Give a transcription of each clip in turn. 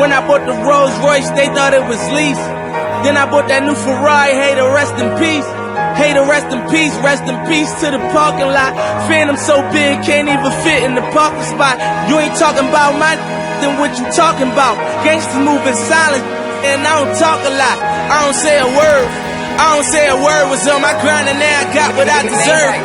When I bought the Rolls Royce, they thought it was lease. Then I bought that new Ferrari, hey, to rest in peace. Hey, to rest in peace to the parking lot. Phenom so big, can't even fit in the parking spot. You ain't talking about my then what you talking about? Gangsters moving silent, and I don't talk a lot. I don't say a word. I don't say a word. Was on my grind and now I got what I deserve.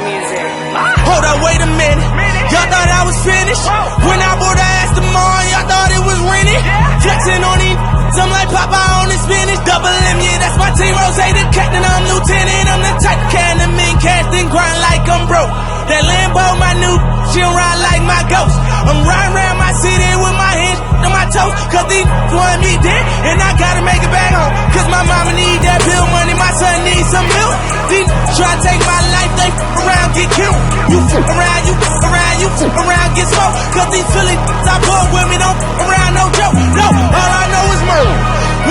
Hold up, wait a minute. Y'all thought I was finished? When I bought the ass tomorrow, y'all thought it was rented? Flexing on these, I'm like Popeye on the spinach. Double M, yeah, that's my team. Rose, the captain, I'm lieutenant. I'm the type can the mean cast and grind like I'm broke. That Lambo, my new, she'll ride like my ghost. I'm riding around my city with my hands on my toes. Cause these want me dead, and I gotta make it back home. Cause my mama need that bill money, my son needs some milk. These try to take my life, they around, get killed. You around, you around, get smoked. Cause these Philly I bought with me, don't around, no joke. No, all I know is murder.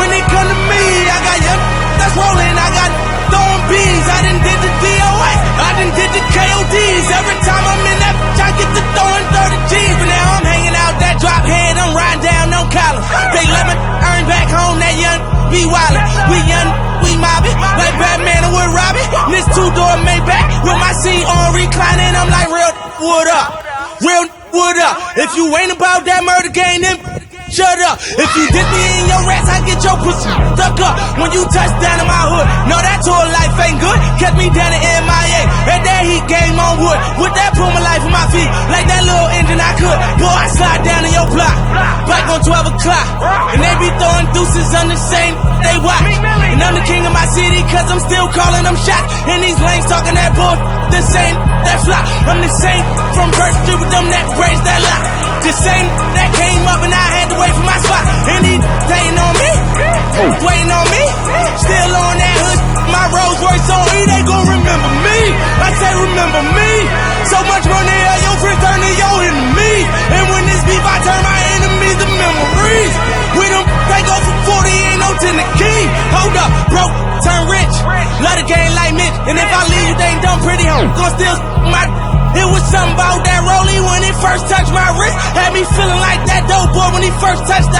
When it come to me, I got young that's rolling, I got throwing bees. I done did the DOA, I done did the KODs. Every time I'm in that bitch, I get to throwing 30 G's. But now I'm hanging out that drop head, I'm riding down no collar. They let me earn back home, that young be wildin'. We young, we mobbin', like Batman or with Robin. This two-door Maybach with my seat on reclining. I'm like, real wood up, real wood up. If you ain't about that murder game, then shut up. If you dip me in your rats, I get your pussy stuck up. When you touch down in my hood, no, that tour life ain't good. Kept me down in MIA. At that heat game on wood. With that Puma life on my feet. Like that little engine I could. Boy, I slide down in your block. Bike on 12 o'clock. And they be throwing deuces on the same they watch. And I'm the king of my city, cause I'm still calling them shots. And these lanes talking that bull, the same, that flop. I'm the same from Bird Street with them that braids that lock. The same that came up and I had to wait for my spot. And he waiting on me, waiting on me. Still on that hood, my Rolls Royce on E, they gon' remember me. I say remember me. So much money, your friends turn to your enemy. And when this beef, I turn my enemies to memories. We them, they go for 40, ain't no 10 the key. Hold up, broke, turn rich. Love the game like Mitch. And if I leave you, they ain't done pretty home. Gon' still my. It was something about that rollie when it first touched my wrist. Had me feeling like that dope boy when he first touched the